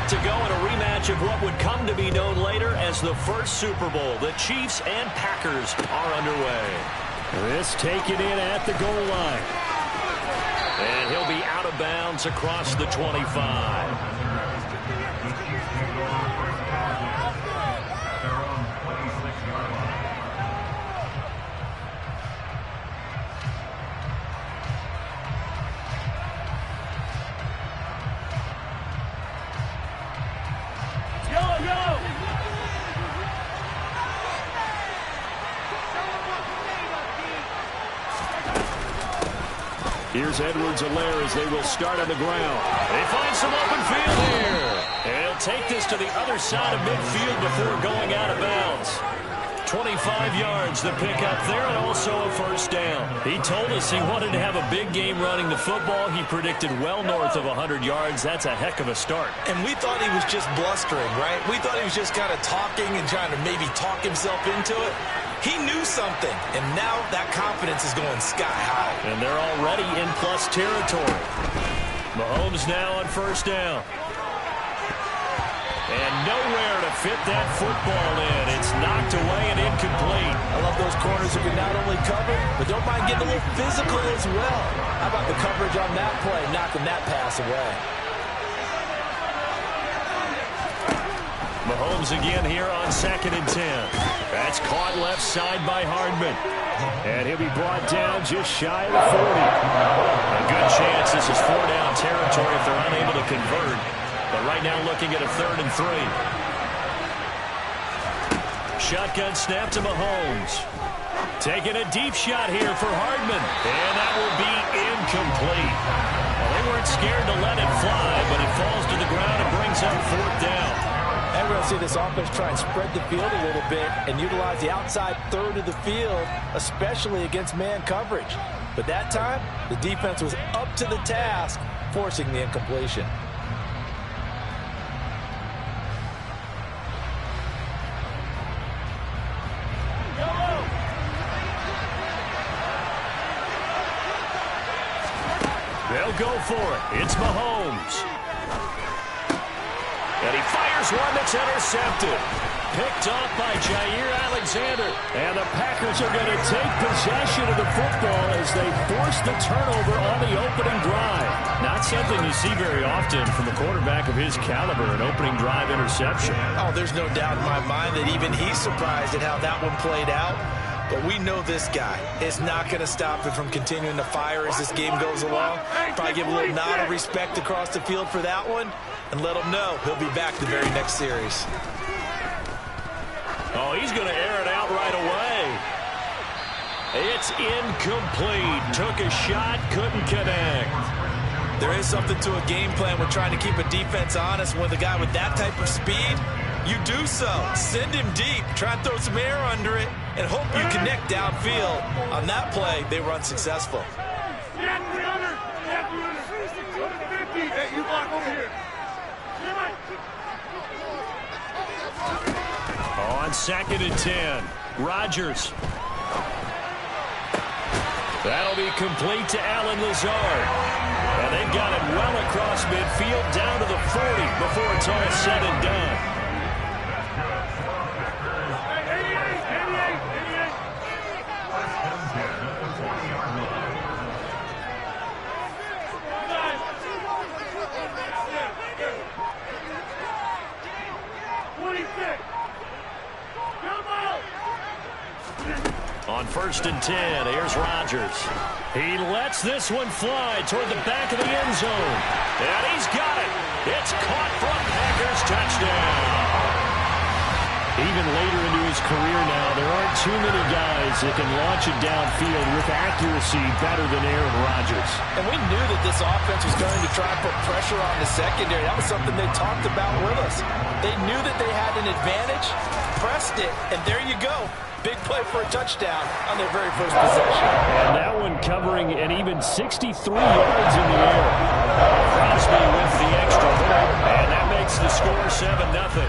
Set to go in a rematch of what would come to be known later as the first Super Bowl. The Chiefs and Packers are underway. This taken in at the goal line. And he'll be out of bounds across the 25. Here's Edwards-Helaire as they will start on the ground. They find some open field here. And he'll take this to the other side of midfield before going out of bounds. 25 yards the pick up there, and also a first down. He told us he wanted to have a big game running the football. He predicted well north of 100 yards. That's a heck of a start. And we thought he was just blustering, right? We thought he was just kind of talking and trying to maybe talk himself into it. He knew something, and now that confidence is going sky high. And they're already in plus territory. Mahomes now on first down. And nowhere to fit that football in. It's knocked away and incomplete. I love those corners who can not only cover, but don't mind getting a little physical as well. How about the coverage on that play, knocking that pass away? Mahomes again here on 2nd and 10. That's caught left side by Hardman. And he'll be brought down just shy of the 40. A good chance this is 4-down territory if they're unable to convert. But right now looking at a 3rd and 3. Shotgun snap to Mahomes. Taking a deep shot here for Hardman. And that will be incomplete. Well, they weren't scared to let it fly, but it falls to the ground and brings up 4th down. And we're going to see this offense try and spread the field a little bit and utilize the outside 3rd of the field, especially against man coverage. But that time, the defense was up to the task, forcing the incompletion. They'll go for it. It's Mahomes. And he fires one that's intercepted. Picked off by Jair Alexander. And the Packers are going to take possession of the football as they force the turnover on the opening drive. Not something you see very often from a quarterback of his caliber, an opening drive interception. Oh, there's no doubt in my mind that even he's surprised at how that one played out. But we know this guy is not going to stop him from continuing to fire as this game goes along. Probably give a little nod of respect across the field for that one and let him know he'll be back the very next series. Oh, he's going to air it out right away. It's incomplete. Took a shot, couldn't connect. There is something to a game plan with trying to keep a defense honest with a guy with that type of speed. You do so. Send him deep. Try and throw some air under it and hope you connect downfield. On that play, they were unsuccessful. Hey, you block over here. On 2nd and 10, Rodgers. That'll be complete to Allen Lazard. And they've got it well across midfield down to the 40 before it's all said and done. On 1st and 10, here's Rodgers. He lets this one fly toward the back of the end zone. And he's got it. It's caught for a Packers touchdown. Even later into his career now, there aren't too many guys that can launch it downfield with accuracy better than Aaron Rodgers. And we knew that this offense was going to try and put pressure on the secondary. That was something they talked about with us. They knew that they had an advantage, pressed it, and there you go. Big play for a touchdown on their very first possession. And that one covering an even 63 yards in the air. Crosby with the extra point, and that makes the score 7-0.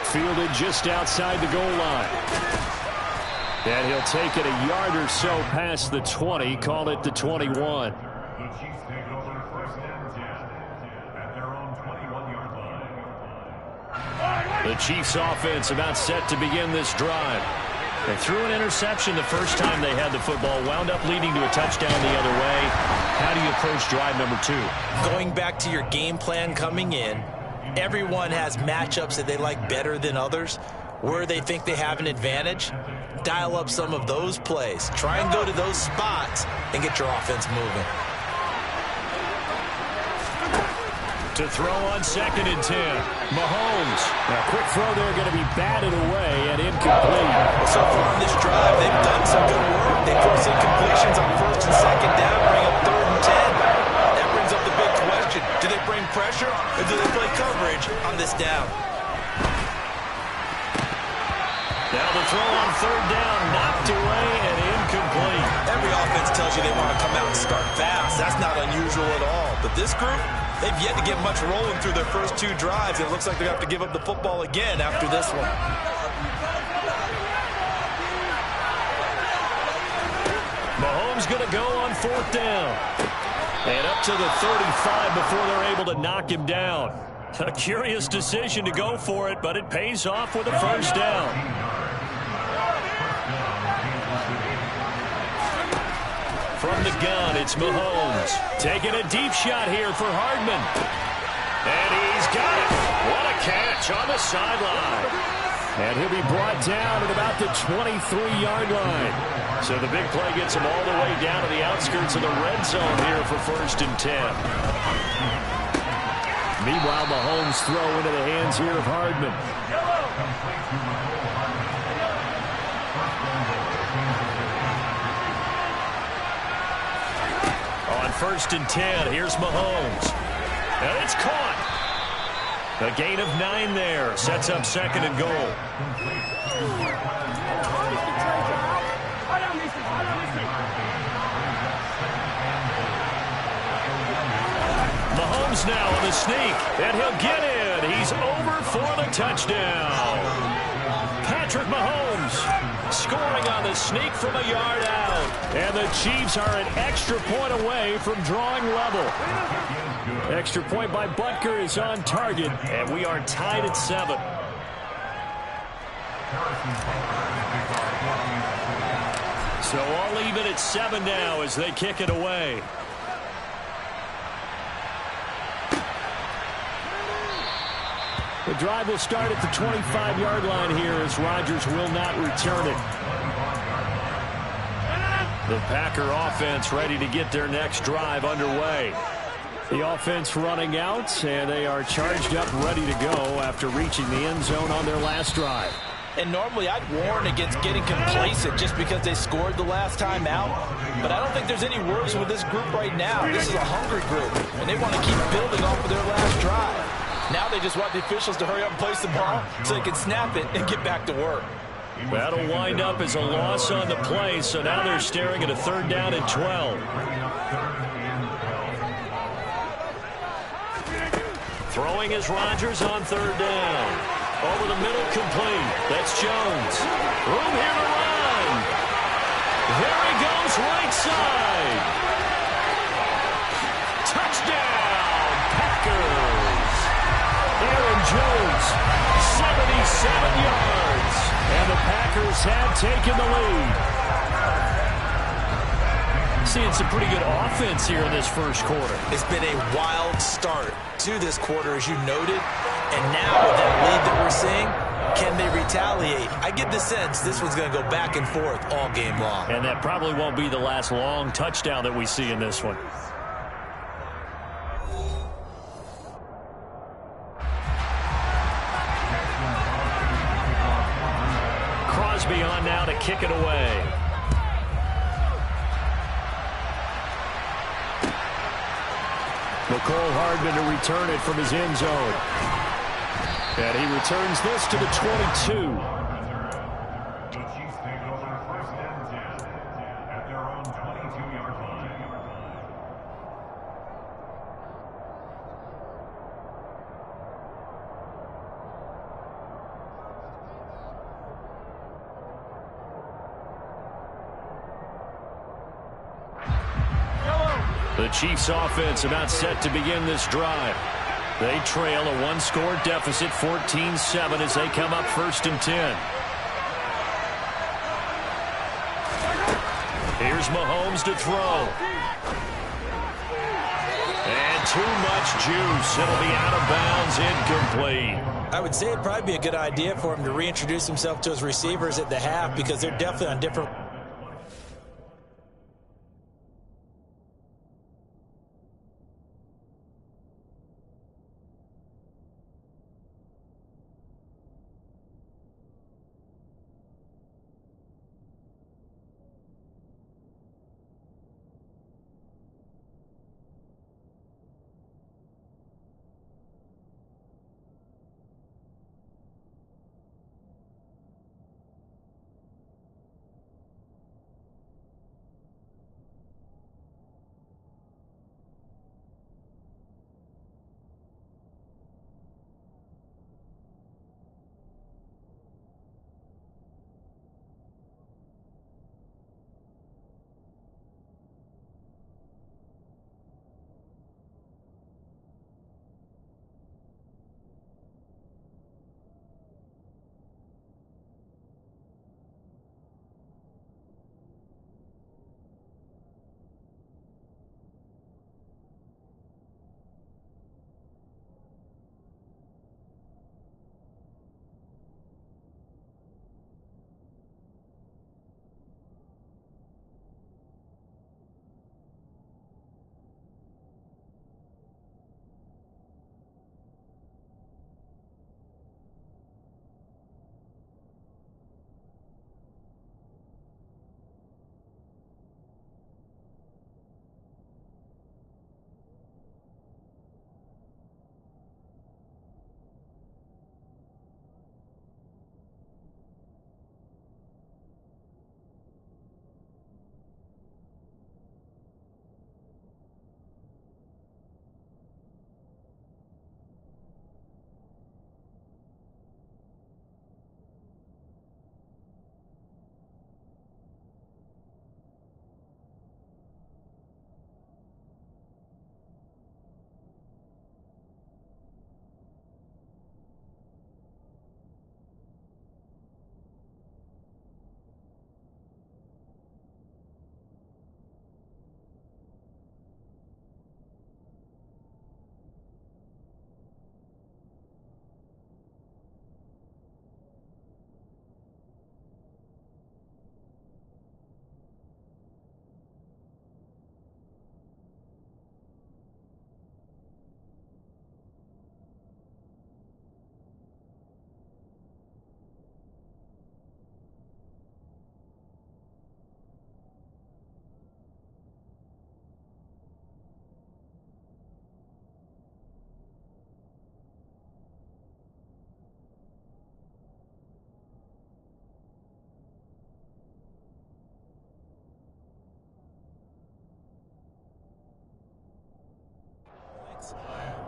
Fielded just outside the goal line. And he'll take it a yard or so past the 20, call it the 21. The Chiefs take over 1st and 10 at their own 21-yard line. The Chiefs offense about set to begin this drive. They threw an interception the first time they had the football, wound up leading to a touchdown the other way. How do you approach drive number 2? Going back to your game plan coming in, everyone has matchups that they like better than others. Where they think they have an advantage, dial up some of those plays. Try and go to those spots and get your offense moving. To throw on 2nd and 10. Mahomes. A quick throw there going to be batted away and incomplete. So far on this drive, they've done some good work. They force incompletions on 1st and 2nd down, bring up 3rd and 10. That brings up the big question. Do they bring pressure or do they play coverage on this down? Now the throw on 3rd down, knocked away and incomplete. Every offense tells you they want to come out and start fast. That's not unusual at all. But this group, they've yet to get much rolling through their first 2 drives. It looks like they're going to have to give up the football again after this one. Mahomes going to go on 4th down. And up to the 35 before they're able to knock him down. A curious decision to go for it, but it pays off with a 1st down. From the gun, it's Mahomes. Taking a deep shot here for Hardman. And he's got it. What a catch on the sideline. And he'll be brought down at about the 23-yard line. So the big play gets him all the way down to the outskirts of the red zone here for 1st and 10. Meanwhile, Mahomes throw into the hands here of Hardman. On 1st and 10, here's Mahomes. And it's caught. A gain of 9 there. Sets up 2nd and goal. Mahomes now on the sneak, and he'll get in. He's over for the touchdown. Patrick Mahomes scoring on the sneak from a yard out. And the Chiefs are an extra point away from drawing level. Extra point by Butker is on target, and we are tied at 7. So all even at 7 now as they kick it away. The drive will start at the 25-yard line here as Rodgers will not return it. The Packer offense ready to get their next drive underway. The offense running out, and they are charged up, ready to go after reaching the end zone on their last drive. And normally I'd warn against getting complacent just because they scored the last time out. But I don't think there's any worries with this group right now. This is a hungry group, and they want to keep building off of their last drive. Now they just want the officials to hurry up and place the ball so they can snap it and get back to work. That'll wind up as a loss on the play, so now they're staring at a 3rd down and 12. Throwing is Rodgers on 3rd down. Over the middle, complete. That's Jones. Room here to run. There he goes, right side. Touchdown, Packers. Aaron Jones, 77 yards. And the Packers have taken the lead. Seeing some pretty good offense here in this first quarter. It's been a wild start to this quarter, as you noted. And now with that lead that we're seeing, can they retaliate? I get the sense this one's going to go back and forth all game long. And that probably won't be the last long touchdown that we see in this one. Crosby on now to kick it away. McCole Hardman to return it from his end zone. And he returns this to the 22. The Chiefs take over 1st and 10 at their own 22-yard line. The Chiefs offense about set to begin this drive. They trail a one-score deficit, 14-7, as they come up 1st and 10. Here's Mahomes to throw. And too much juice. It'll be out of bounds, incomplete. I would say it'd probably be a good idea for him to reintroduce himself to his receivers at the half because they're definitely on different...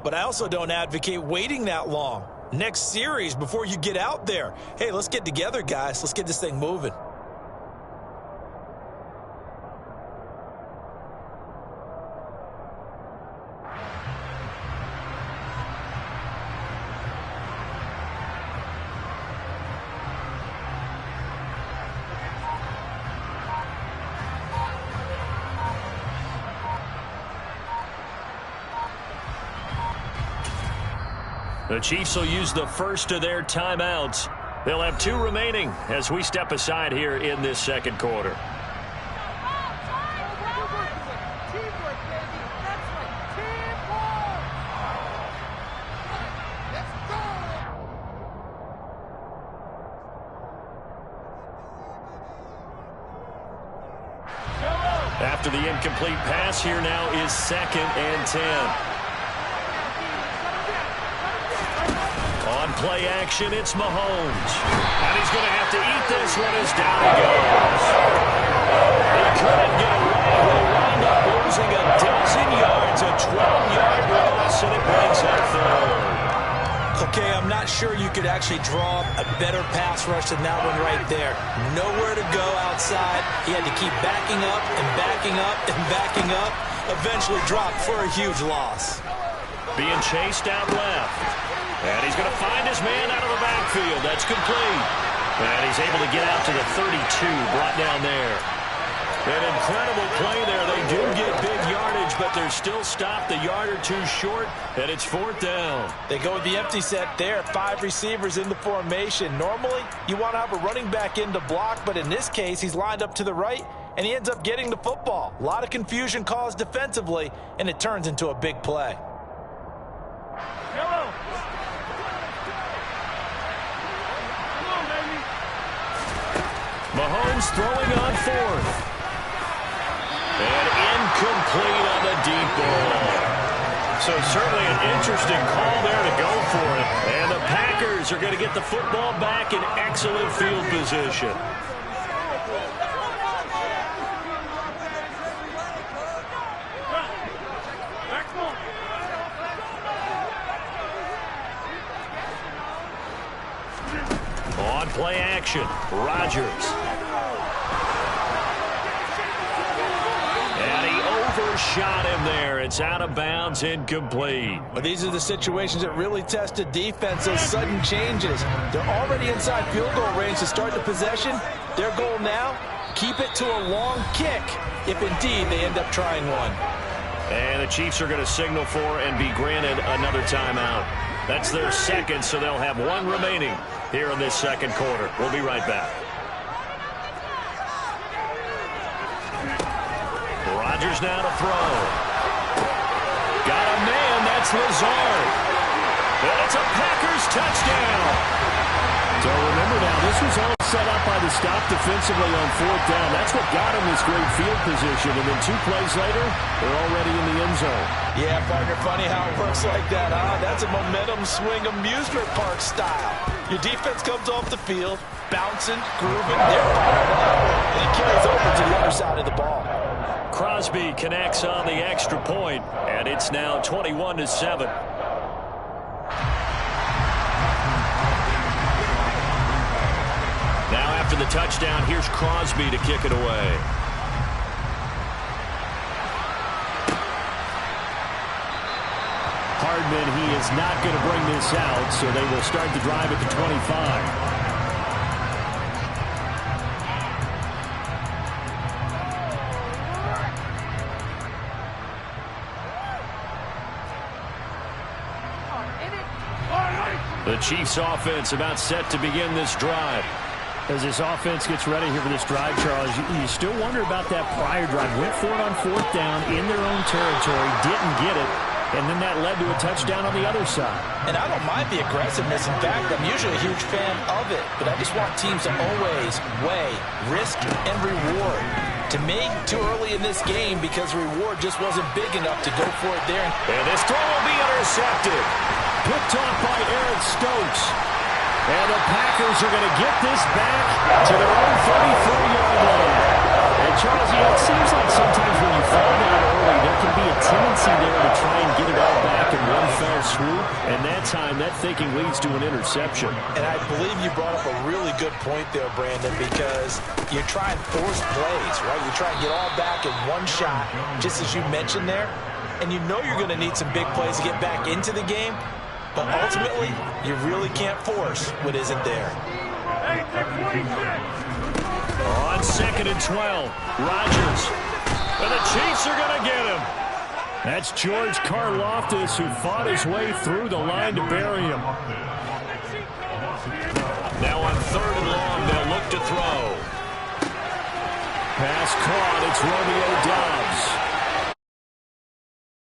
But I also don't advocate waiting that long. Next series before you get out there. Hey, let's get together, guys. Let's get this thing moving. The Chiefs will use the first of their timeouts. They'll have 2 remaining as we step aside here in this second quarter. After the incomplete pass, here now is 2nd and 10. On play action, it's Mahomes. And he's going to have to eat this one as down he goes. He couldn't get away. He'll wind up losing a dozen yards, a 12-yard loss, and it brings up 3rd. Okay, I'm not not sure you could actually draw a better pass rush than that one right there. Nowhere to go outside. He had to keep backing up and backing up and backing up. Eventually dropped for a huge loss. Being chased out left. And he's going to find his man out of the backfield. That's complete. And he's able to get out to the 32, brought down there. An incredible play there. They do get big yardage, but they're still stopped a yard or two short, and it's 4th down. They go with the empty set there. 5 receivers in the formation. Normally, you want to have a running back in to block, but in this case, he's lined up to the right, and he ends up getting the football. A lot of confusion caused defensively, and it turns into a big play. Yellow. Mahomes throwing on 4th. And incomplete on the deep ball. So certainly an interesting call there to go for it. And the Packers are going to get the football back in excellent field position. On play action, Rodgers. Overshot him there. It's out of bounds, incomplete. Well, these are the situations that really test a defense, those sudden changes. They're already inside field goal range to start the possession. Their goal now, keep it to a long kick, if indeed they end up trying one. And the Chiefs are going to signal for and be granted another timeout. That's their second, so they'll have one remaining here in this second quarter. We'll be right back. Rodgers now to throw. Got a man, that's Lazard. And it's a Packers touchdown. So remember now, this was all set up by the stop defensively on 4th down. That's what got him this great field position. And then 2 plays later, they're already in the end zone. Yeah, partner, funny how it works like that, huh? That's a momentum swing amusement park style. Your defense comes off the field, bouncing, grooving, they're fired up, and it carries over to the other side of the ball. Crosby connects on the extra point, and it's now 21-7. Now after the touchdown, here's Crosby to kick it away. Hardman, he is not going to bring this out, so they will start the drive at the 25. The Chiefs offense about set to begin this drive. As this offense gets ready here for this drive, Charles, you still wonder about that prior drive. Went for it on 4th down in their own territory, didn't get it, and then that led to a touchdown on the other side. And I don't mind the aggressiveness. In fact, I'm usually a huge fan of it, but I just want teams to always weigh risk and reward. To me, too early in this game because the reward just wasn't big enough to go for it there. And this throw will be intercepted. Picked off by Eric Stokes. And the Packers are going to get this back to their own 33-yard line. And Charles, it seems like sometimes when you fall down early, there can be a tendency there to try and get it all back in one fell swoop. And that time, that thinking leads to an interception. And I believe you brought up a really good point there, Brandon, because you try and force plays, right? You try and get all back in one shot, just as you mentioned there. And you know you're going to need some big plays to get back into the game. But ultimately, you really can't force what isn't there. On 2nd and 12, Rodgers. And the Chiefs are going to get him. That's George Karlaftis, who fought his way through the line to bury him. Now on 3rd and long, they'll look to throw. Pass caught. It's Romeo Doubs.